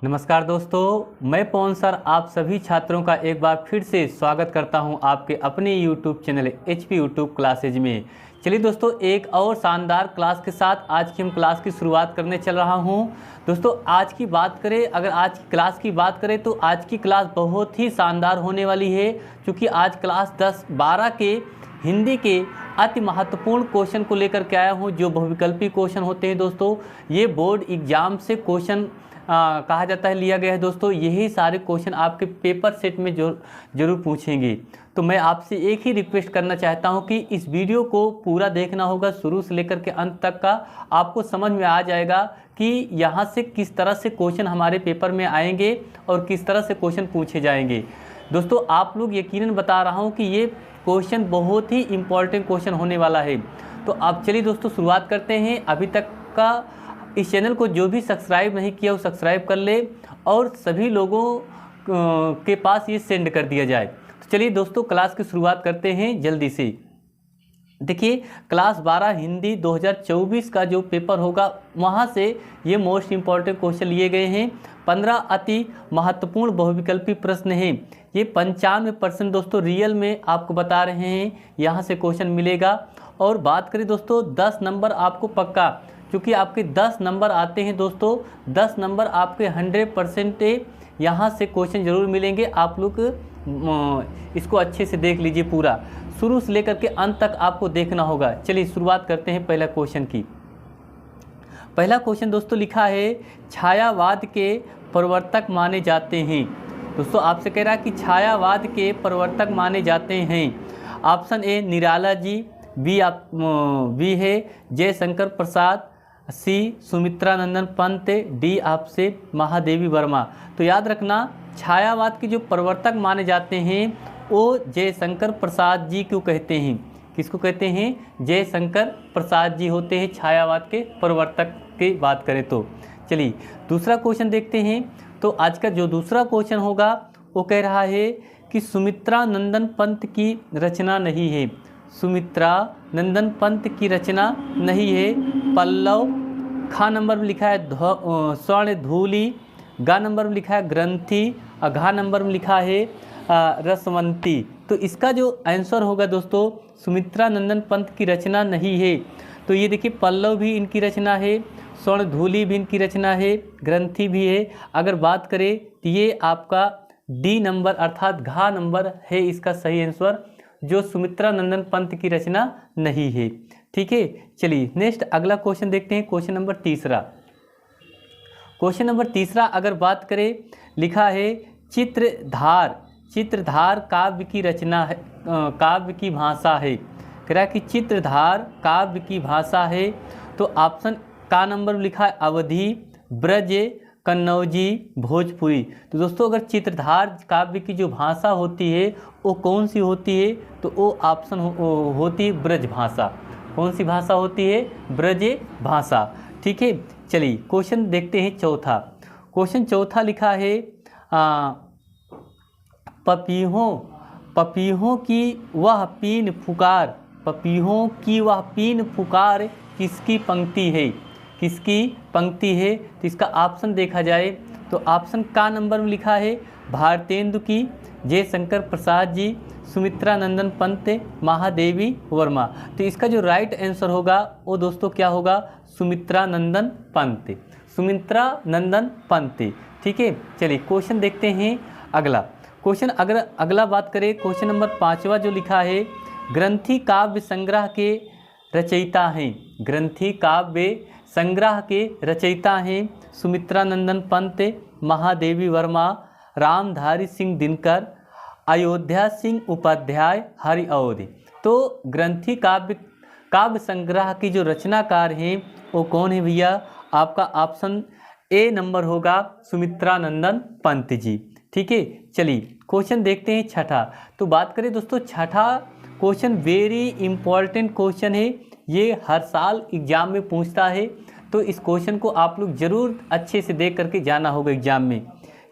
नमस्कार दोस्तों, मैं पवन सर आप सभी छात्रों का एक बार फिर से स्वागत करता हूं आपके अपने YouTube channel HP YouTube classes में। चलिए दोस्तों, एक और शानदार क्लास के साथ आज की हम क्लास की शुरुआत करने चल रहा हूं। दोस्तों आज की बात करें, अगर आज की क्लास की बात करें तो आज की क्लास बहुत ही शानदार होने वाली है, क्योंकि आज क्लास 10-12 के हिंदी के अति महत्वपूर्ण क्वेश्चन को लेकर के आया हूँ, जो बहुविकल्पी क्वेश्चन होते हैं। दोस्तों ये बोर्ड एग्जाम से क्वेश्चन कहा जाता है, लिया गया है। दोस्तों यही सारे क्वेश्चन आपके पेपर सेट में जरूर पूछेंगे। तो मैं आपसे एक ही रिक्वेस्ट करना चाहता हूं कि इस वीडियो को पूरा देखना होगा, शुरू से लेकर के अंत तक का। आपको समझ में आ जाएगा कि यहाँ से किस तरह से क्वेश्चन हमारे पेपर में आएंगे और किस तरह से क्वेश्चन पूछे जाएंगे। दोस्तों आप लोग यकीनन बता रहा हूँ कि ये क्वेश्चन बहुत ही इम्पॉर्टेंट क्वेश्चन होने वाला है। तो आप चलिए दोस्तों शुरुआत करते हैं। अभी तक का इस चैनल को जो भी सब्सक्राइब नहीं किया वो सब्सक्राइब कर ले और सभी लोगों के पास ये सेंड कर दिया जाए। तो चलिए दोस्तों क्लास की शुरुआत करते हैं जल्दी से। देखिए क्लास 12 हिंदी 2024 का जो पेपर होगा वहाँ से ये मोस्ट इम्पॉर्टेंट क्वेश्चन लिए गए हैं। 15 अति महत्वपूर्ण बहुविकल्पी प्रश्न हैं। ये 95% दोस्तों रियल में आपको बता रहे हैं, यहाँ से क्वेश्चन मिलेगा। और बात करें दोस्तों 10 नंबर आपको पक्का, क्योंकि आपके 10 नंबर आते हैं दोस्तों, 10 नंबर आपके 100% यहाँ से क्वेश्चन ज़रूर मिलेंगे। आप लोग इसको अच्छे से देख लीजिए, पूरा शुरू से लेकर के अंत तक आपको देखना होगा। चलिए शुरुआत करते हैं पहला क्वेश्चन की। पहला क्वेश्चन दोस्तों लिखा है, छायावाद के प्रवर्तक माने जाते हैं। दोस्तों आपसे कह रहा है कि छायावाद के प्रवर्तक माने जाते हैं। Option A Nirala ji, B है जयशंकर प्रसाद, सी सुमित्रानंदन पंत, डी आपसे महादेवी वर्मा। तो याद रखना छायावाद के जो प्रवर्तक माने जाते हैं वो जयशंकर प्रसाद जी क्यों कहते हैं, किसको कहते हैं? जयशंकर प्रसाद जी होते हैं छायावाद के प्रवर्तक की बात करें तो। चलिए दूसरा क्वेश्चन देखते हैं। तो आज का जो दूसरा क्वेश्चन होगा वो कह रहा है कि सुमित्रानंदन पंत की रचना नहीं है। सुमित्रा नंदन पंत की रचना नहीं है। पल्लव, खा नंबर में लिखा है स्वर्ण धूलि, गा नंबर में लिखा है ग्रंथि, और घा नंबर में लिखा है रसवंती। तो इसका जो आंसर होगा दोस्तों सुमित्रा नंदन पंत की रचना नहीं है। तो ये देखिए पल्लव भी इनकी रचना है, स्वर्ण धूलि भी इनकी रचना है, ग्रंथि भी है। अगर बात करें तो ये आपका डी नंबर अर्थात घा नंबर है इसका सही आंसर, जो सुमित्रा नंदन पंत की रचना नहीं है। ठीक है, चलिए नेक्स्ट अगला क्वेश्चन देखते हैं। क्वेश्चन नंबर तीसरा। क्वेश्चन नंबर तीसरा अगर बात करें, लिखा है चित्रधार, चित्रधार काव्य की रचना है, काव्य की भाषा है। कह रहा है कि चित्रधार काव्य की भाषा है। तो ऑप्शन का नंबर में लिखा है अवधी, ब्रज, कन्नौजी, भोजपुरी। तो दोस्तों अगर चित्रधार काव्य की जो भाषा होती है वो कौन सी होती है, तो वो ऑप्शन होती है ब्रज भाषा। कौन सी भाषा होती है? ब्रज भाषा। ठीक है, चलिए क्वेश्चन देखते हैं चौथा। क्वेश्चन चौथा लिखा है पपीहों की वह पीन पुकार, पपीहों की वह पीन पुकार किसकी पंक्ति है, किसकी पंक्ति है? तो इसका ऑप्शन देखा जाए तो ऑप्शन का नंबर में लिखा है भारतेंदु की, जयशंकर प्रसाद जी, सुमित्रा नंदन पंत, महादेवी वर्मा। तो इसका जो राइट आंसर होगा वो दोस्तों क्या होगा? सुमित्रा नंदन पंत, सुमित्रा नंदन पंत। ठीक है, चलिए क्वेश्चन देखते हैं अगला क्वेश्चन। अगर अगला बात करें क्वेश्चन नंबर 5वां जो लिखा है, ग्रंथि काव्य संग्रह के रचयिता हैं। ग्रंथि काव्य संग्रह के रचयिता हैं सुमित्रा नंदन पंत, महादेवी वर्मा, रामधारी सिंह दिनकर, अयोध्या सिंह उपाध्याय, हरि अवधि। तो ग्रंथि काव्य संग्रह की जो रचनाकार हैं वो कौन है भैया? आपका ऑप्शन ए नंबर होगा सुमित्रा नंदन पंत जी। ठीक है, चलिए क्वेश्चन देखते हैं छठा। तो बात करें दोस्तों छठा क्वेश्चन वेरी इंपॉर्टेंट क्वेश्चन है, ये हर साल एग्जाम में पूछता है। तो इस क्वेश्चन को आप लोग जरूर अच्छे से देख करके जाना होगा एग्जाम में।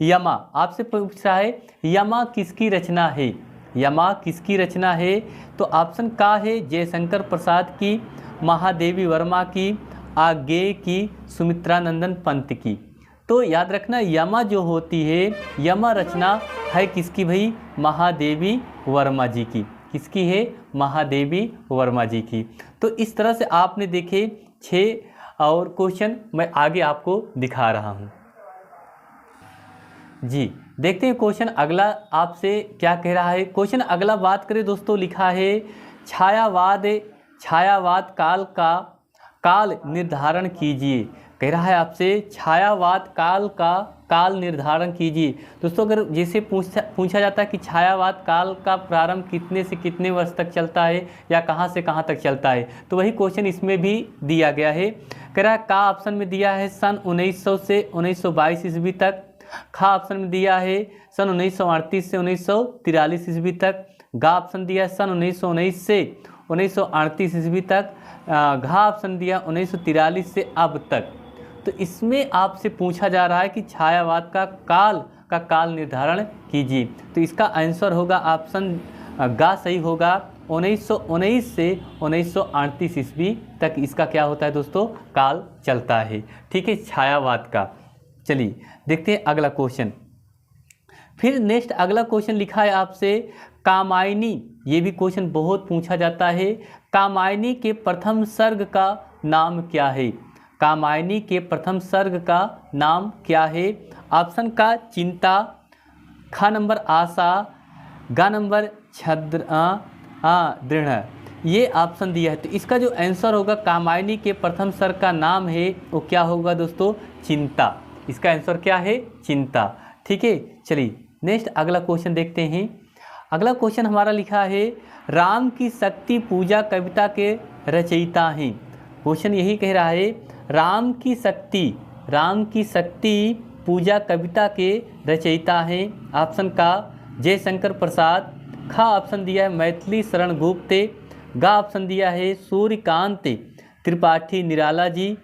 यमा आपसे पूछ रहा है, यमा किसकी रचना है? यमा किसकी रचना है? तो ऑप्शन का है जयशंकर प्रसाद की, महादेवी वर्मा की, आज्ञेय की, सुमित्रानंदन पंत की। तो याद रखना यमा जो होती है, यमा रचना है किसकी भाई? महादेवी वर्मा जी की। किसकी है? महादेवी वर्मा जी की। तो इस तरह से आपने देखे 6 और क्वेश्चन मैं आगे आपको दिखा रहा हूँ जी। देखते हैं क्वेश्चन अगला आपसे क्या कह रहा है। क्वेश्चन अगला बात करें दोस्तों, लिखा है छायावाद काल निर्धारण कीजिए। कह रहा है आपसे छायावाद काल का काल निर्धारण कीजिए। दोस्तों अगर जैसे पूछा जाता है कि छायावाद काल का प्रारंभ कितने से कितने वर्ष तक चलता है या कहाँ से कहाँ तक चलता है, तो वही क्वेश्चन इसमें भी दिया गया है। कह रहा है का ऑप्शन में दिया है सन 1900 से 1922 ईस्वी तक, खा ऑप्शन में दिया है सन 1938 से 1943 ईस्वी तक, गा ऑप्शन दिया है सन 1919 से 1938 ईस्वी तक, घा ऑप्शन दिया 1943 से अब तक। तो इसमें आपसे पूछा जा रहा है कि छायावाद का काल निर्धारण कीजिए। तो इसका आंसर होगा ऑप्शन गा सही होगा। 1919 से 1938 ईस्वी तक इसका क्या होता है दोस्तों? काल चलता है। ठीक है, छायावाद का। चलिए देखते हैं अगला क्वेश्चन। फिर नेक्स्ट अगला क्वेश्चन लिखा है आपसे कामायनी। ये भी क्वेश्चन बहुत पूछा जाता है। कामायनी के प्रथम सर्ग का नाम क्या है? कामायनी के प्रथम सर्ग का नाम क्या है? ऑप्शन का चिंता, खा नंबर आशा, गा नंबर दृढ़। ये ऑप्शन दिया है। तो इसका जो आंसर होगा कामायनी के प्रथम सर्ग का नाम है वो क्या होगा दोस्तों? चिंता। इसका आंसर क्या है? चिंता। ठीक है, चलिए नेक्स्ट अगला क्वेश्चन देखते हैं। अगला क्वेश्चन हमारा लिखा है राम की शक्ति पूजा कविता के रचयिता हैं। क्वेश्चन यही कह रहा है राम की शक्ति पूजा कविता के रचयिता हैं। ऑप्शन का जयशंकर प्रसाद, खा ऑप्शन दिया है मैथिली शरण गुप्त, गा ऑप्शन दिया है सूर्यकांत त्रिपाठी निराला जी,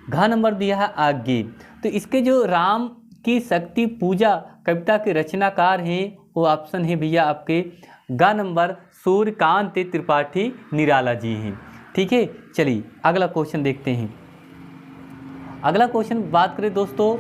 घा नंबर दिया है आगे। तो इसके जो राम की शक्ति पूजा कविता के रचनाकार हैं वो ऑप्शन है भैया आपके गा नंबर सूर्यकांत त्रिपाठी निराला जी हैं। ठीक है, चलिए अगला क्वेश्चन देखते हैं। अगला क्वेश्चन बात करें दोस्तों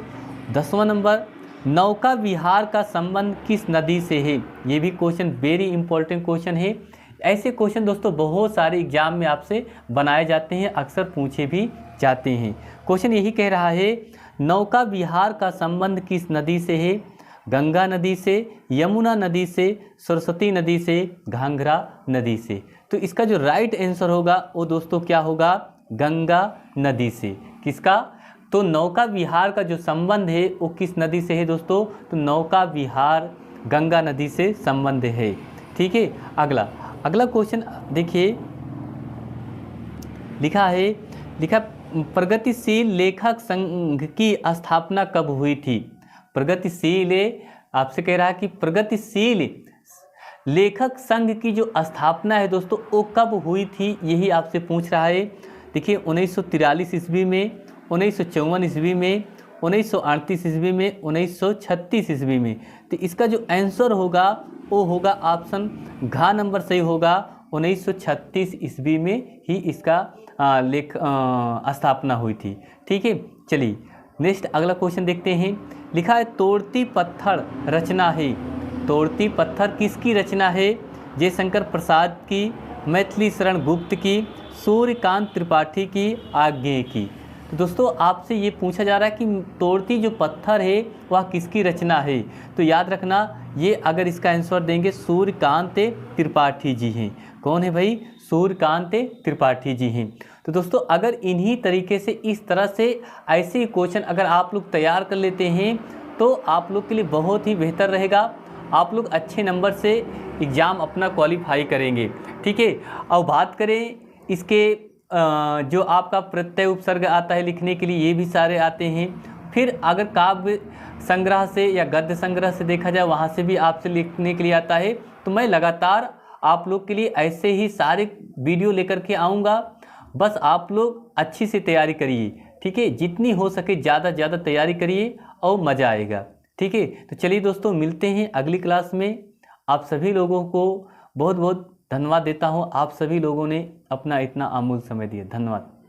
10वां नंबर, नौका विहार का संबंध किस नदी से है? ये भी क्वेश्चन वेरी इंपॉर्टेंट क्वेश्चन है। ऐसे क्वेश्चन दोस्तों बहुत सारे एग्जाम में आपसे बनाए जाते हैं, अक्सर पूछे भी जाते हैं। क्वेश्चन यही कह रहा है नौका विहार का संबंध किस नदी से है? गंगा नदी से, यमुना नदी से, सरस्वती नदी से, घाघरा नदी से। तो इसका जो राइट आंसर होगा वो दोस्तों क्या होगा? गंगा नदी से। किसका? तो नौका विहार का जो संबंध है वो किस नदी से है दोस्तों? तो नौका विहार गंगा नदी से संबंध है। ठीक है, अगला क्वेश्चन देखिए, लिखा प्रगतिशील लेखक संघ की स्थापना कब हुई थी? प्रगतिशील आपसे कह रहा है कि प्रगतिशील लेखक संघ की जो स्थापना है दोस्तों वो कब हुई थी, यही आपसे पूछ रहा है। देखिए 1943 ईस्वी में, 1954 ईस्वी में, 1938 ईस्वी में, 1936 ईस्वी में। तो इसका जो आंसर होगा वो होगा ऑप्शन घा नंबर सही होगा। 1936 ईस्वी में ही इसका स्थापना हुई थी। ठीक है, चलिए नेक्स्ट अगला क्वेश्चन देखते हैं। लिखा है तोड़ती पत्थर रचना है। तोड़ती पत्थर किसकी रचना है? जयशंकर प्रसाद की, मैथिली शरण गुप्त की, सूर्यकांत त्रिपाठी की, आज्ञे की। तो दोस्तों आपसे ये पूछा जा रहा है कि तोड़ती जो पत्थर है वह किसकी रचना है? तो याद रखना ये अगर इसका आंसर देंगे सूर्यकांत त्रिपाठी जी हैं। कौन है भाई? सूर्यकांत त्रिपाठी जी हैं। तो दोस्तों अगर इन्हीं तरीके से इस तरह से ऐसे क्वेश्चन अगर आप लोग तैयार कर लेते हैं तो आप लोग के लिए बहुत ही बेहतर रहेगा। आप लोग अच्छे नंबर से एग्ज़ाम अपना क्वालिफाई करेंगे। ठीक है, अब बात करें इसके जो आपका प्रत्यय उपसर्ग आता है लिखने के लिए, ये भी सारे आते हैं। फिर अगर काव्य संग्रह से या गद्य संग्रह से देखा जाए वहाँ से भी आपसे लिखने के लिए आता है। तो मैं लगातार आप लोग के लिए ऐसे ही सारे वीडियो लेकर के आऊँगा। बस आप लोग अच्छी से तैयारी करिए। ठीक है, जितनी हो सके ज़्यादा तैयारी करिए और मज़ा आएगा। ठीक है, तो चलिए दोस्तों मिलते हैं अगली क्लास में। आप सभी लोगों को बहुत बहुत धन्यवाद देता हूँ। आप सभी लोगों ने अपना इतना अमूल्य समय दिया, धन्यवाद।